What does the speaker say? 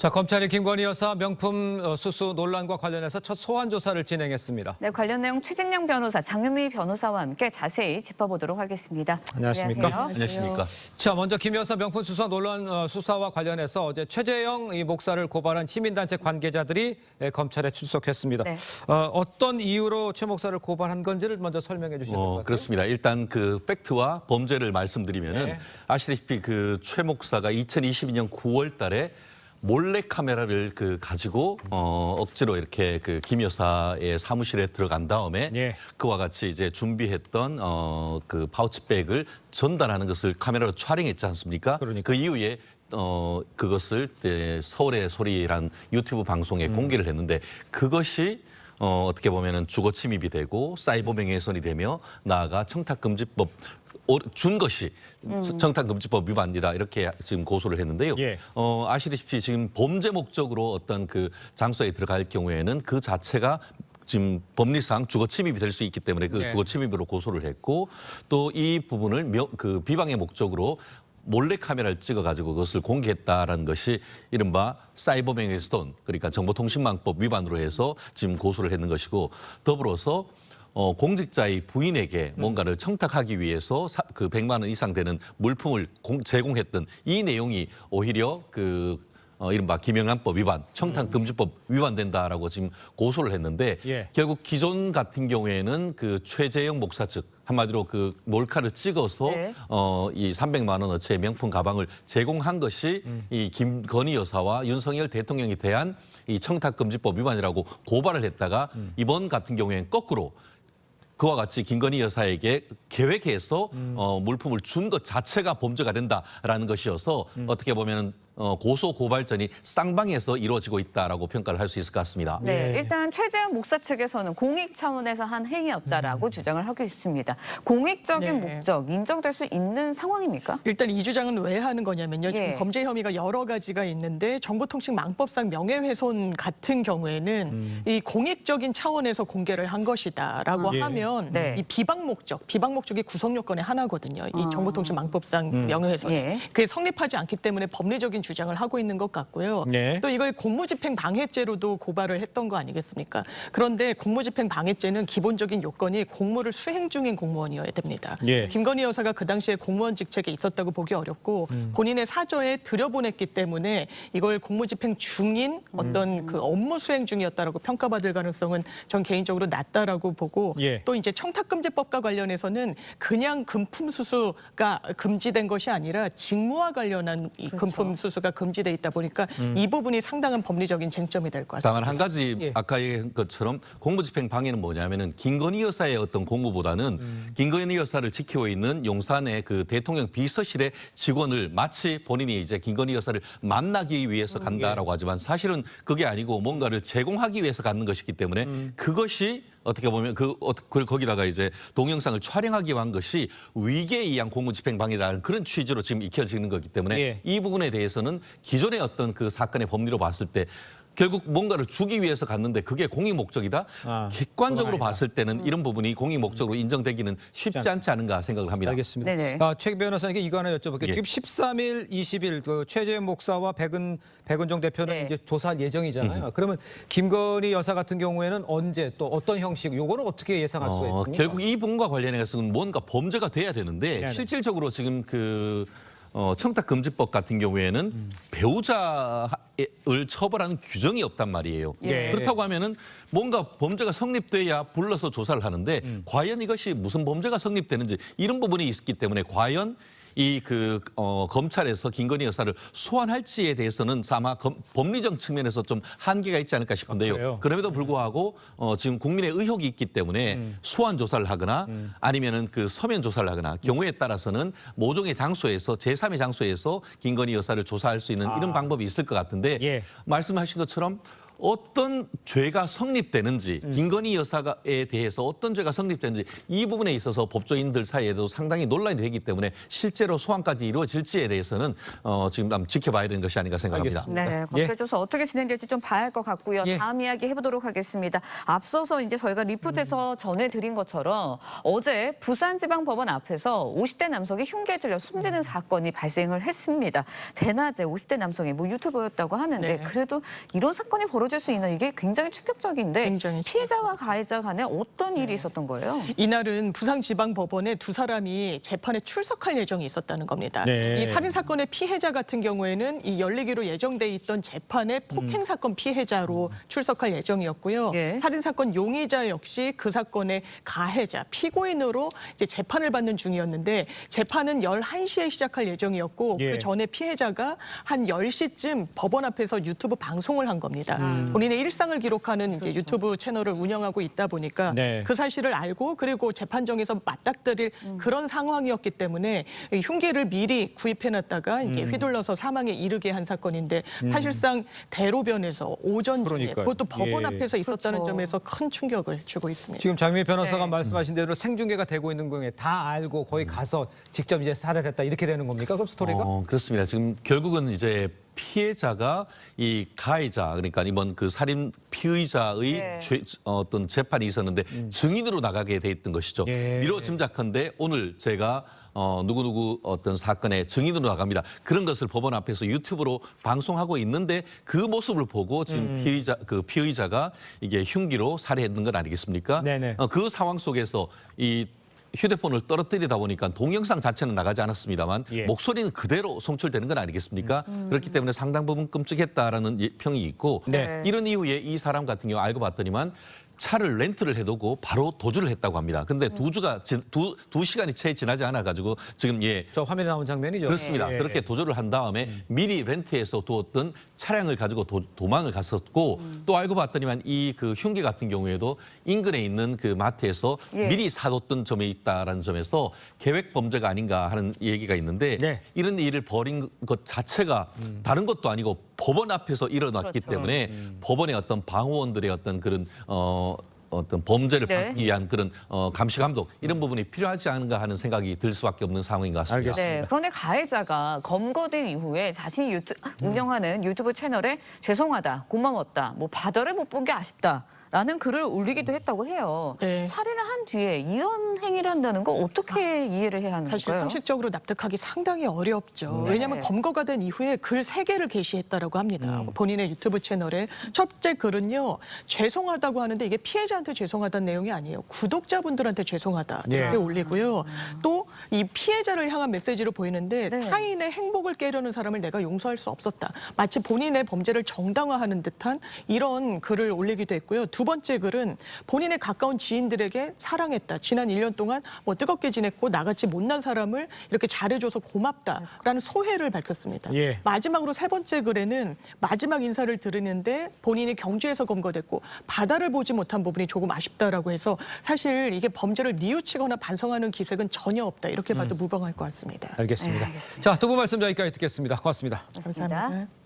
자, 검찰이 김건희 여사 명품 수수 논란과 관련해서 첫 소환 조사를 진행했습니다. 네, 관련 내용 최진녕 변호사, 장윤미 변호사와 함께 자세히 짚어보도록 하겠습니다. 안녕하십니까? 안녕하십니까? 자, 먼저 김 여사 명품 수사 논란 수사와 관련해서 어제 최재형 이 목사를 고발한 시민단체 관계자들이 검찰에 출석했습니다. 네. 어떤 이유로 최 목사를 고발한 건지를 먼저 설명해 주셔야 될 것 같아요. 그렇습니다. 일단 그 팩트와 범죄를 말씀드리면은 네. 아시다시피 그 최 목사가 2022년 9월 달에 몰래 카메라를 가지고 억지로 이렇게 김 여사의 사무실에 들어간 다음에 예. 그와 같이 이제 준비했던 그 파우치백을 전달하는 것을 카메라로 촬영했지 않습니까? 그러니까. 그 이후에 그것을 서울의 소리란 유튜브 방송에 공개를 했는데 그것이 어떻게 보면은 주거 침입이 되고 사이버 명예훼손이 되며 나아가 청탁금지법 준 것이 청탁금지법 위반이다 이렇게 지금 고소를 했는데요. 예. 아시다시피 지금 범죄 목적으로 어떤 그 장소에 들어갈 경우에는 그 자체가 지금 법리상 주거 침입이 될 수 있기 때문에 그 네. 주거 침입으로 고소를 했고 또 이 부분을 비방의 목적으로 몰래 카메라를 찍어가지고 그것을 공개했다라는 것이 이른바 사이버 명예훼손 그러니까 정보통신망법 위반으로 해서 지금 고소를 했는 것이고 더불어서 공직자의 부인에게 뭔가를 청탁하기 위해서 그 100만 원 이상 되는 물품을 제공했던 이 내용이 오히려 이른바 김영란법 위반, 청탁금지법 위반된다라고 지금 고소를 했는데 예. 결국 기존 같은 경우에는 그 최재형 목사 측 한마디로 그 몰카를 찍어서 네. 이 300만 원어치의 명품 가방을 제공한 것이 이 김건희 여사와 윤석열 대통령에 대한 이 청탁금지법 위반이라고 고발을 했다가 이번 같은 경우에는 거꾸로 그와 같이 김건희 여사에게 계획해서 물품을 준 것 자체가 범죄가 된다라는 것이어서 어떻게 보면 고소 고발전이 쌍방에서 이루어지고 있다라고 평가를 할 수 있을 것 같습니다. 네, 예. 일단 최재형 목사 측에서는 공익 차원에서 한 행위였다라고 주장을 하고 있습니다. 공익적인 네. 목적 인정될 수 있는 상황입니까? 일단 이 주장은 왜 하는 거냐면요. 지금 예. 범죄 혐의가 여러 가지가 있는데 정보통신망법상 명예훼손 같은 경우에는 이 공익적인 차원에서 공개를 한 것이다라고 예. 하면 네. 이 비방 목적이 구성 요건의 하나거든요. 이 정보통신망법상 명예훼손. 예. 그게 성립하지 않기 때문에 법리적인 주장을 하고 있는 것 같고요. 네. 또 이걸 공무집행 방해죄로도 고발을 했던 거 아니겠습니까? 그런데 공무집행 방해죄는 기본적인 요건이 공무를 수행 중인 공무원이어야 됩니다. 예. 김건희 여사가 그 당시에 공무원 직책에 있었다고 보기 어렵고 본인의 사저에 들여보냈기 때문에 이걸 공무집행 중인 어떤 그 업무 수행 중이었다라고 평가받을 가능성은 전 개인적으로 낮다라고 보고 예. 또 이제 청탁금지법과 관련해서는 그냥 금품 수수가 금지된 것이 아니라 직무와 관련한 이 금품 수수가 금지돼 있다 보니까 이 부분이 상당한 법리적인 쟁점이 될 것 같습니다. 다만 한 가지 예. 아까 얘기한 것처럼 공무집행 방해는 뭐냐면은 김건희 여사의 어떤 공무보다는 김건희 여사를 지키고 있는 용산의 그 대통령 비서실의 직원을 마치 본인이 이제 김건희 여사를 만나기 위해서 간다라고 하지만 사실은 그게 아니고 뭔가를 제공하기 위해서 갖는 것이기 때문에 그것이 어떻게 보면 거기다가 이제 동영상을 촬영하기 위한 것이 위계에 의한 공무집행 방해라는 그런 취지로 지금 익혀지는 거기 때문에 예. 이 부분에 대해서는 기존의 어떤 그 사건의 법리로 봤을 때 결국 뭔가를 주기 위해서 갔는데 그게 공익 목적이다. 객관적으로 그건 아니다. 봤을 때는 이런 부분이 공익 목적으로 인정되기는 쉽지 않지 않은가 생각을 합니다. 알겠습니다. 네네. 최 변호사님께 이거 하나 여쭤볼게요. 예. 지금 13일, 20일 그 최재형 목사와 백은정 대표는 네. 이제 조사할 예정이잖아요. 그러면 김건희 여사 같은 경우에는 언제 또 어떤 형식, 요거는 어떻게 예상할 수가 있습니까? 결국 이 부분과 관련해서는 뭔가 범죄가 돼야 되는데 네네. 실질적으로 지금 청탁금지법 같은 경우에는 배우자를 처벌하는 규정이 없단 말이에요. 예. 그렇다고 하면은 뭔가 범죄가 성립돼야 불러서 조사를 하는데 과연 이것이 무슨 범죄가 성립되는지 이런 부분이 있기 때문에 과연 이 검찰에서 김건희 여사를 소환할지에 대해서는 아마 법리적 측면에서 좀 한계가 있지 않을까 싶은데요. 그래요? 그럼에도 불구하고 지금 국민의 의혹이 있기 때문에 소환 조사를 하거나 아니면은 그 서면 조사를 하거나 경우에 따라서는 모종의 장소에서 제3의 장소에서 김건희 여사를 조사할 수 있는 이런 방법이 있을 것 같은데 예. 말씀하신 것처럼 어떤 죄가 성립되는지 김건희 여사에 대해서 어떤 죄가 성립되는지 이 부분에 있어서 법조인들 사이에도 상당히 논란이 되기 때문에 실제로 소환까지 이루어질지에 대해서는 지금 한번 지켜봐야 되는 것이 아닌가 생각합니다. 알겠습니다. 네, 예. 검찰 조사 어떻게 진행될지 좀 봐야 할 것 같고요. 예. 다음 이야기 해보도록 하겠습니다. 앞서서 이제 저희가 리포트에서 전해드린 것처럼 어제 부산지방법원 앞에서 50대 남성이 흉기에 들려 숨지는 사건이 발생을 했습니다. 대낮에 50대 남성이 뭐 유튜버였다고 하는데 네. 그래도 이런 사건이 벌어질 수 있는 이게 굉장히 충격적인데 굉장히 피해자와 가해자 간에 어떤 일이 있었던 거예요? 이날은 부산지방법원에 두 사람이 재판에 출석할 예정이 있었다는 겁니다. 네. 이 살인 사건의 피해자 같은 경우에는 이 열리기로 예정돼 있던 재판의 폭행 사건 피해자로 출석할 예정이었고요. 예. 살인 사건 용의자 역시 그 사건의 가해자, 피고인으로 이제 재판을 받는 중이었는데 재판은 11시에 시작할 예정이었고 예. 그 전에 피해자가 한 10시쯤 법원 앞에서 유튜브 방송을 한 겁니다. 본인의 일상을 기록하는 이제 유튜브 채널을 운영하고 있다 보니까 네. 그 사실을 알고 그리고 재판정에서 맞닥뜨릴 그런 상황이었기 때문에 이 흉기를 미리 구입해놨다가 이제 휘둘러서 사망에 이르게 한 사건인데 사실상 대로변에서 오전 중에 그러니까요. 그것도 법원 예. 앞에서 있었다는 그렇죠. 점에서 큰 충격을 주고 있습니다. 지금 장미 변호사가 네. 말씀하신 대로 생중계가 되고 있는 경우에 다 알고 거기 가서 직접 이제 살해를 했다 이렇게 되는 겁니까? 그럼 스토리가? 그렇습니다. 지금 결국은 이제 피해자가 이 가해자 그러니까 이번 그 살인 피의자의 네. 어떤 재판이 있었는데 증인으로 나가게 돼 있던 것이죠. 예. 미뤄 짐작컨대 오늘 제가 누구누구 어떤 사건의 증인으로 나갑니다. 그런 것을 법원 앞에서 유튜브로 방송하고 있는데 그 모습을 보고 지금 피의자가 이게 흉기로 살해했는 건 아니겠습니까? 네네. 그 상황 속에서 이 휴대폰을 떨어뜨리다 보니까 동영상 자체는 나가지 않았습니다만 예. 목소리는 그대로 송출되는 건 아니겠습니까? 그렇기 때문에 상당 부분 끔찍했다라는 평이 있고 네. 이런 이후에 이 사람 같은 경우 알고 봤더니만 차를 렌트를 해두고 바로 도주를 했다고 합니다. 근데 두 시간이 채 지나지 않아 가지고 지금 저 화면에 나온 장면이죠. 그렇습니다. 예. 그렇게 도주를 한 다음에 미리 렌트해서 두었던 차량을 가지고 도망을 갔었고 또 알고 봤더니만 이 그 흉기 같은 경우에도 인근에 있는 그 마트에서 예. 미리 사뒀던 점에 있다라는 점에서 계획 범죄가 아닌가 하는 얘기가 있는데 네. 이런 일을 벌인 것 자체가 다른 것도 아니고 법원 앞에서 일어났기 그렇죠. 때문에 법원의 어떤 방어원들의 어떤 그런 어떤 범죄를 네. 막기 위한 그런 감시 감독 이런 부분이 필요하지 않은가 하는 생각이 들 수밖에 없는 상황인 것 같습니다. 알겠습니다. 네, 그런데 가해자가 검거된 이후에 자신이 운영하는 유튜브 채널에 죄송하다, 고마웠다, 뭐 바다를 못 본 게 아쉽다라는 글을 올리기도 했다고 해요. 네. 살인을 한 뒤에 이런 행위를 한다는 거 어떻게 이해를 해야 하는 사실 걸까요? 상식적으로 납득하기 상당히 어렵죠. 네. 왜냐하면 검거가 된 이후에 글 3개를 게시했다라고 합니다. 본인의 유튜브 채널에. 첫째 글은요. 죄송하다고 하는데 이게 피해자한테 죄송하다는 내용이 아니에요. 구독자분들한테 죄송하다 이렇게 예. 올리고요. 또 이 피해자를 향한 메시지로 보이는데 네. 타인의 행복을 깨려는 사람을 내가 용서할 수 없었다. 마치 본인의 범죄를 정당화하는 듯한 이런 글을 올리기도 했고요. 두 번째 글은 본인의 가까운 지인들에게 사랑했다. 지난 1년 동안 뭐 뜨겁게 지냈고 나같이 못난 사람을 이렇게 잘해줘서 고맙다라는 소회를 밝혔습니다. 예. 마지막으로 세 번째 글에는 마지막 인사를 들으는데 본인이 경주에서 검거됐고 바다를 보지 못한 부분이 조금 아쉽다라고 해서 사실 이게 범죄를 뉘우치거나 반성하는 기색은 전혀 없다. 이렇게 봐도 무방할 것 같습니다. 알겠습니다. 네, 알겠습니다. 자, 두 분 말씀 여기까지 듣겠습니다. 고맙습니다. 맞습니다. 감사합니다.